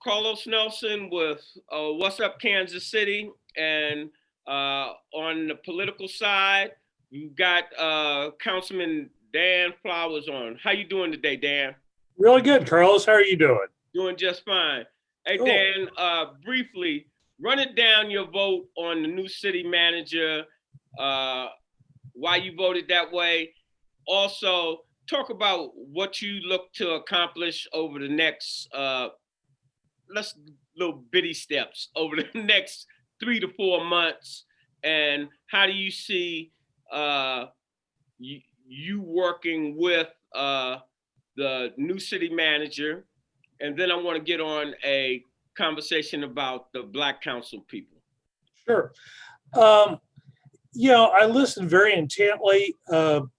Carlos Nelson with What's Up Kansas City. And on the political side, we've got Councilman Dan Flowers on. How you doing today, Dan? Really good, Carlos. How are you doing? Doing just fine. Hey, Cool. Dan, briefly, run it down your vote on the new city manager, why you voted that way. Also, talk about what you look to accomplish over the next, little bitty steps over the next 3 to 4 months, and how do you see you working with the new city manager? And then I want to get on a conversation about the Black Council people. Sure. I listened very intently and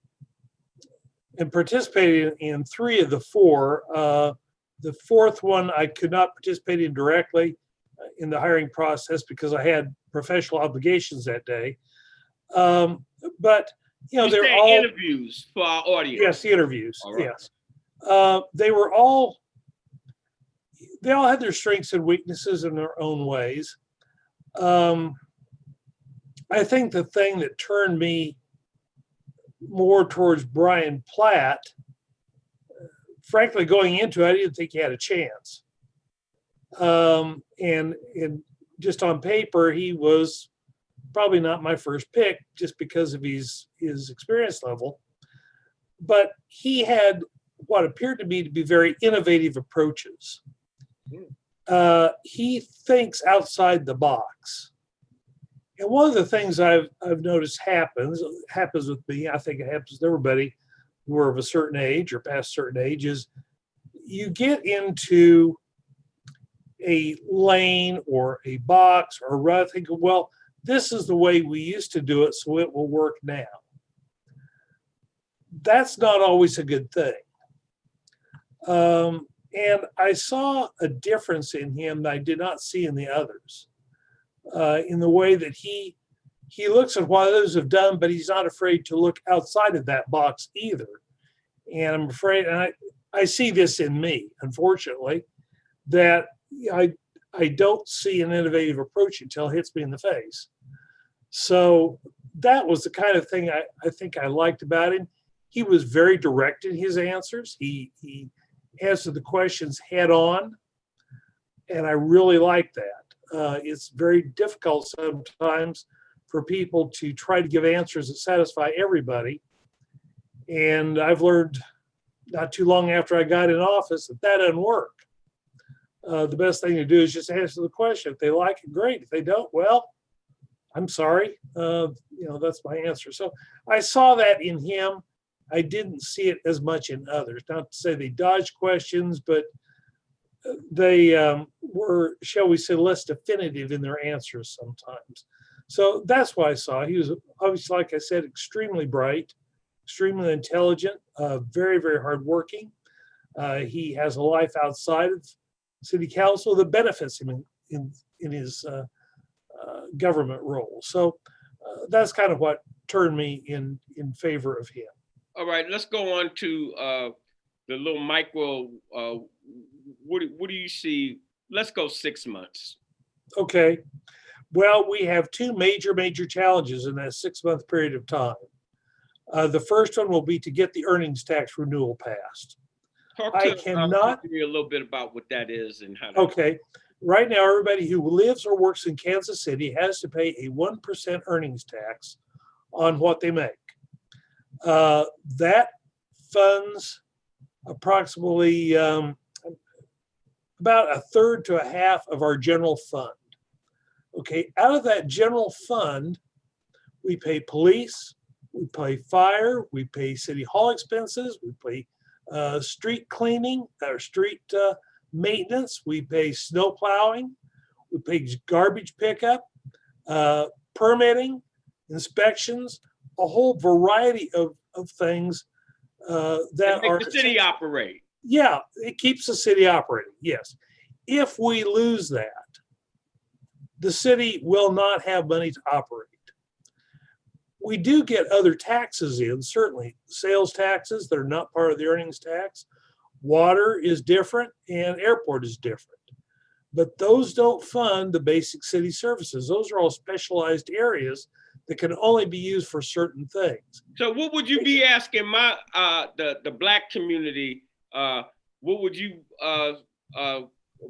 participated in 3 of the 4. The 4th one I could not participate in directly in the hiring process because I had professional obligations that day. But they're all interviews for our audience. Yes, the interviews. All right. Yes, they all had their strengths and weaknesses in their own ways. I think the thing that turned me more towards Brian Platt, frankly, going into it, I didn't think he had a chance. And just on paper, he was probably not my first pick just because of his experience level. But he had what appeared to me to be very innovative approaches. He thinks outside the box. And one of the things I've noticed happens with me, I think it happens with everybody who are of a certain age or past a certain age, is you get into a lane or a box or a rut, think, well, this is the way we used to do it, so it will work now. That's not always a good thing. And I saw a difference in him that I did not see in the others, in the way that he looks at what others have done, but he's not afraid to look outside of that box either. And I'm afraid, and I see this in me, unfortunately, that I don't see an innovative approach until it hits me in the face. So that was the kind of thing I think I liked about him. He was very direct in his answers. He answered the questions head on, and I really like that. It's very difficult sometimes for people to try to give answers that satisfy everybody. And I've learned not too long after I got in office that doesn't work. The best thing to do is just answer the question. If they like it, great. If they don't, well, I'm sorry. That's my answer. So I saw that in him. I didn't see it as much in others. Not to say they dodged questions, but they were, shall we say, less definitive in their answers sometimes. So that's why I saw. He was obviously, like I said, extremely bright, extremely intelligent, very, very hardworking. He has a life outside of city council that benefits him in his government role. So that's kind of what turned me in favor of him. All right, let's go on to the little micro. What do you see? Let's go 6 months. Okay. Well, we have 2 major challenges in that 6-month period of time. The first one will be to get the earnings tax renewal passed. Talk to me a little bit about what that is and how. Okay. Right now, everybody who lives or works in Kansas City has to pay a 1% earnings tax on what they make. That funds approximately about 1/3 to 1/2 of our general fund. Okay, out of that general fund, we pay police, we pay fire, we pay city hall expenses, we pay street cleaning, or street maintenance, we pay snow plowing, we pay garbage pickup, permitting, inspections, a whole variety of things that make the city operate. Yeah, it keeps the city operating, yes. If we lose that, the city will not have money to operate. We do get other taxes in, certainly. Sales taxes that are not part of the earnings tax. Water is different and airport is different. but those don't fund the basic city services. Those are all specialized areas that can only be used for certain things. So what would you be asking the Black community? What would you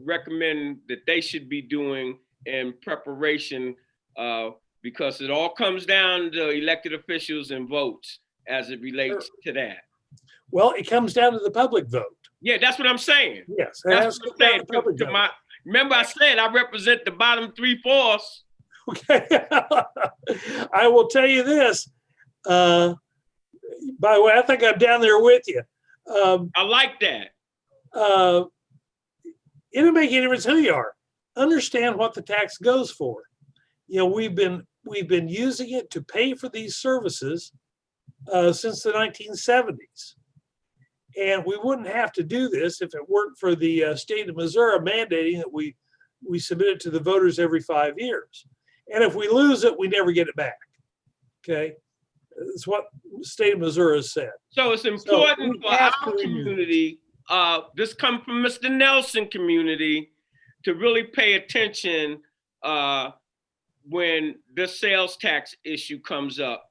recommend that they should be doing in preparation? Because it all comes down to elected officials and votes as it relates to that. Well, it comes down to the public vote. Yeah, that's what I'm saying. Yes, that's what I'm saying. Remember, I said I represent the bottom 3/4. Okay, I will tell you this. By the way, I think I'm down there with you. I like that. It don't make any difference who you are. Understand what the tax goes for. You know, we've been using it to pay for these services since the 1970s. And we wouldn't have to do this if it weren't for the state of Missouri mandating that we submit it to the voters every 5 years. And if we lose it, we never get it back. Okay, that's what the state of Missouri has said. So it's important for our community. This comes from Mr. Nelson community to really pay attention when the sales tax issue comes up.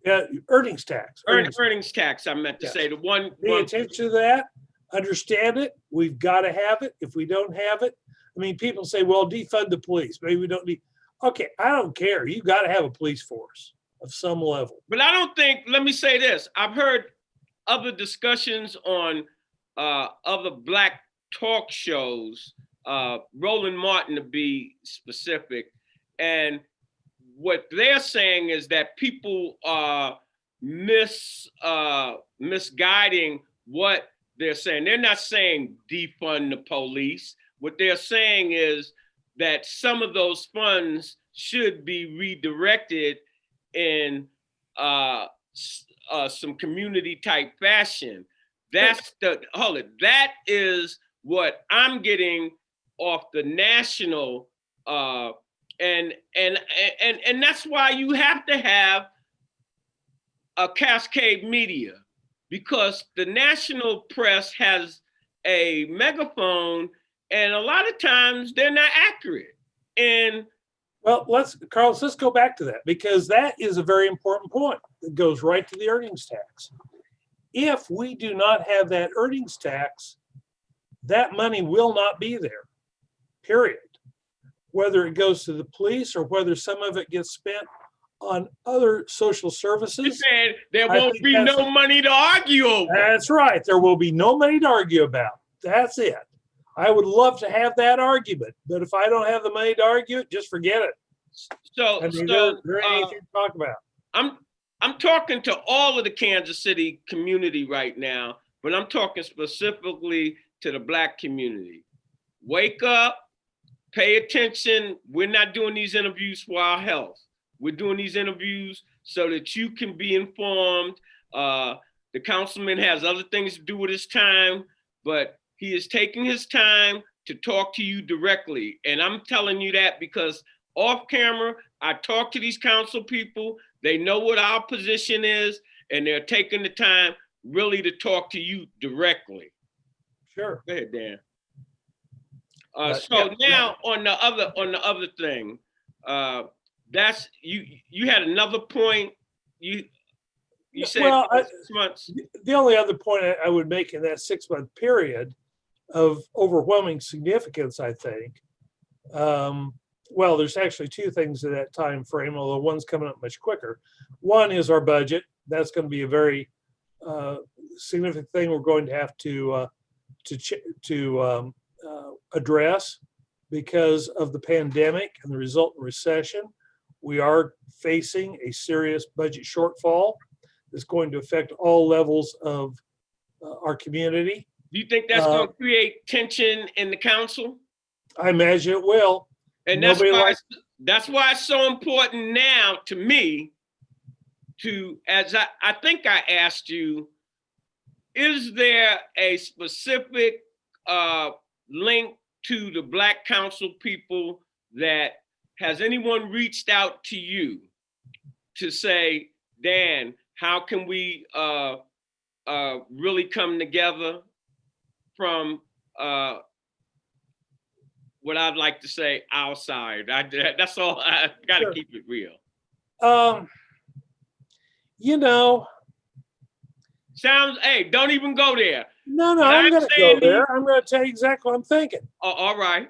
Yeah, earnings tax. Earnings tax, I meant to say. The one. Pay attention to that, understand it. We've got to have it. If we don't have it, I mean, people say, well, defund the police. Maybe we don't need. Okay, I don't care. You got to have a police force of some level. But I don't think, let me say this. I've heard other discussions on other Black talk shows, Roland Martin to be specific, and what they're saying is that people are misguiding what they're saying. They're not saying defund the police. What they're saying is that some of those funds should be redirected in some community type fashion. That is what I'm getting off the national and that's why you have to have a Cascade media, because the national press has a megaphone and a lot of times they're not accurate. And well, Carlos, let's go back to that, because that is a very important point that goes right to the earnings tax. If we do not have that earnings tax, that money will not be there, period. Whether it goes to the police or whether some of it gets spent on other social services. There won't be no money to argue over. That's right. There will be no money to argue about. That's it. I would love to have that argument, but if I don't have the money to argue it, just forget it. So, there ain't anything to talk about. I'm talking to all of the Kansas City community right now, but I'm talking specifically to the Black community. Wake up. Pay attention. We're not doing these interviews for our health. We're doing these interviews so that you can be informed. The councilman has other things to do with his time, but he is taking his time to talk to you directly. And I'm telling you that because off camera, I talk to these council people. They know what our position is, and they're taking the time really to talk to you directly. Sure. Go ahead, Dan. Now on the other thing, that's you had another point. You said 6 months. The only other point I would make in that 6 month period of overwhelming significance, I think. Well, there's actually two things in that time frame, although one's coming up much quicker. One is our budget. That's going to be a very significant thing we're going to have to address because of the pandemic and the resultant recession. We are facing a serious budget shortfall that's going to affect all levels of our community. Do you think that's going to create tension in the council? I imagine it will. And that's why it's so important now to me to, as I think I asked you, is there a specific link to the Black council people that has anyone reached out to you to say, Dan, how can we really come together from what I'd like to say outside. That's all. I got to Sure. keep it real. You know, Sounds. Hey, don't even go there. no, What I'm I'm going to saying go there. I'm going to tell you exactly what I'm thinking. all right.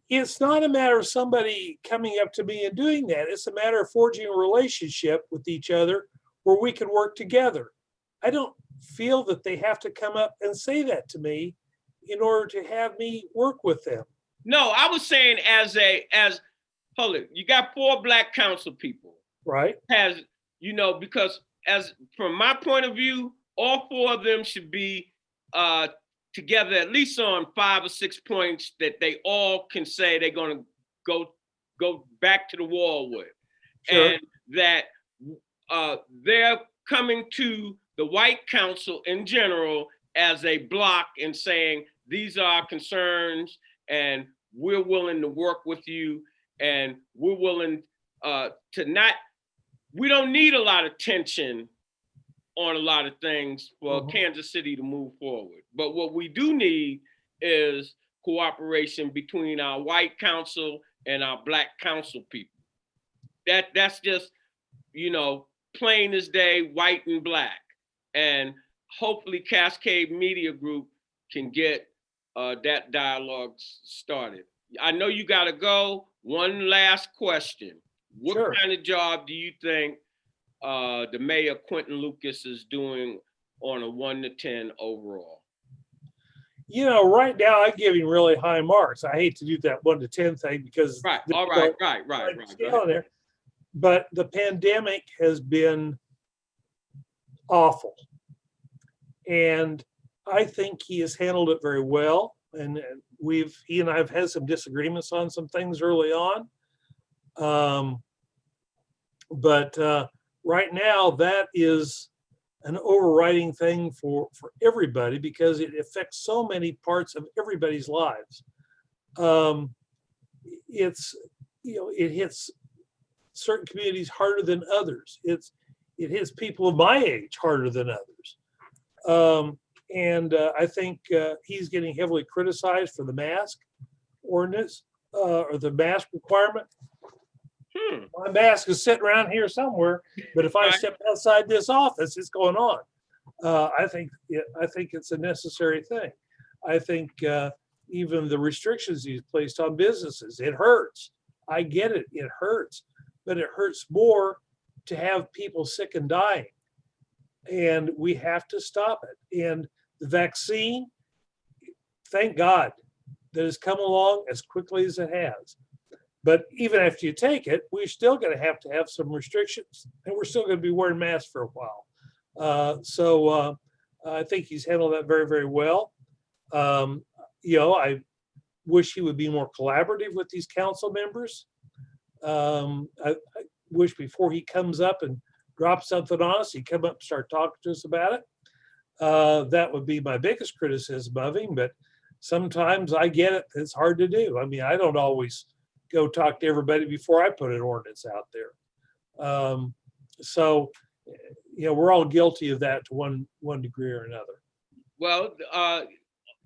It's not a matter of somebody coming up to me and doing that. It's a matter of forging a relationship with each other where we can work together. I don't feel that they have to come up and say that to me in order to have me work with them. No, I was saying hold it. You got 4 Black council people. Right. Because as from my point of view, all 4 of them should be together at least on 5 or 6 points that they all can say they're going to go back to the wall with. Sure. And that they're coming to the white council in general as a block and saying, these are our concerns and we're willing to work with you and we're willing we don't need a lot of tension on a lot of things for Kansas City to move forward. But what we do need is cooperation between our white council and our Black council people. That's just, plain as day, white and Black. And hopefully Cascade Media Group can get that dialogue started. I know you got to go. One last question. What Sure. kind of job do you think the mayor, Quentin Lucas, is doing on a 1 to 10 overall? Right now I give him really high marks. I hate to do that 1 to 10 thing because Right. All right. Right. Go ahead. But the pandemic has been awful. And I think he has handled it very well. And he and I have had some disagreements on some things early on. But right now that is an overriding thing for everybody because it affects so many parts of everybody's lives. It hits certain communities harder than others. It hits people of my age harder than others. And I think he's getting heavily criticized for the mask ordinance or the mask requirement. My mask is sitting around here somewhere, but if I step outside this office, it's going on. I think it's a necessary thing. I think even the restrictions he's placed on businesses, it hurts. I get it, it hurts, but it hurts more to have people sick and dying. And we have to stop it. And the vaccine, thank God that has come along as quickly as it has. But even after you take it, we're still going to have some restrictions, and we're still going to be wearing masks for a while. So I think he's handled that very, very well. I wish he would be more collaborative with these council members. I wish before he comes up and drops something on us, he'd come up and start talking to us about it. That would be my biggest criticism of him, but sometimes I get it. It's hard to do. I mean, I don't always go talk to everybody before I put an ordinance out there. So we're all guilty of that to one degree or another. Well,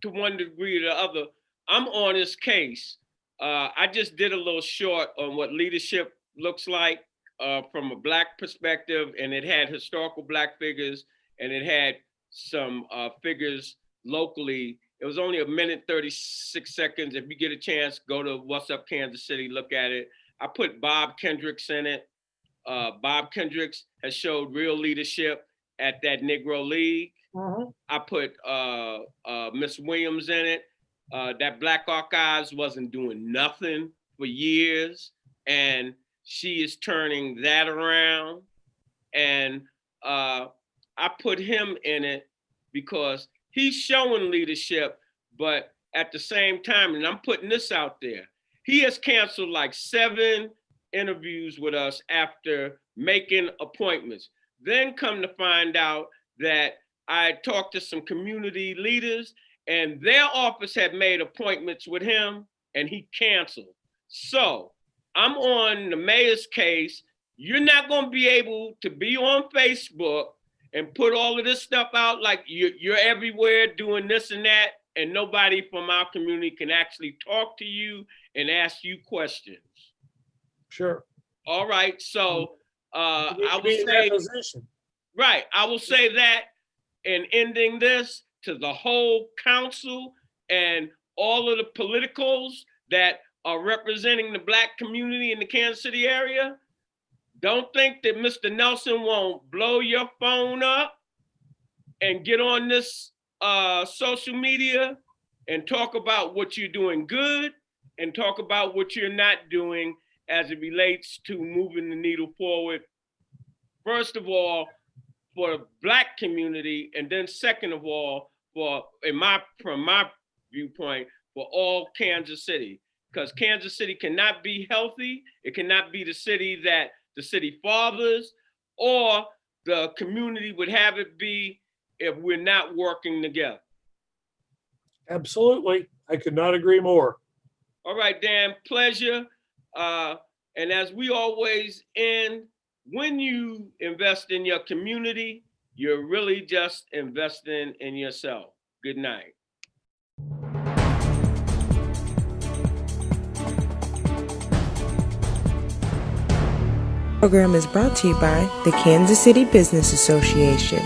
to one degree or the other, I'm on his case. I just did a little short on what leadership looks like from a Black perspective, and it had historical Black figures, and it had some figures locally. It was only 1 minute, 36 seconds. If you get a chance, go to What's Up Kansas City, look at it. I put Bob Kendricks in it. Bob Kendricks has showed real leadership at that Negro League. I put Miss Williams in it. That Black Archives wasn't doing nothing for years, and she is turning that around. And I put him in it because he's showing leadership, but at the same time, and I'm putting this out there, he has canceled like 7 interviews with us after making appointments. Then come to find out that I talked to some community leaders and their office had made appointments with him and he canceled. So I'm on the mayor's case. You're not going to be able to be on Facebook and put all of this stuff out like you're everywhere doing this and that and nobody from our community can actually talk to you and ask you questions. Sure. All right, so I will Be in say, that position. right, I will say that in ending this to the whole council and all of the politicals that are representing the Black community in the Kansas City area. Don't think that Mr. Nelson won't blow your phone up and get on this social media and talk about what you're doing good and talk about what you're not doing as it relates to moving the needle forward. First of all, for the Black community, and then second of all, from my viewpoint, for all Kansas City. Because Kansas City cannot be healthy. It cannot be the city that the city fathers or the community would have it be if we're not working together. Absolutely. I could not agree more. All right, Dan, pleasure. And as we always end, when you invest in your community, you're really just investing in yourself. Good night. Program is brought to you by the Kansas City Business Association.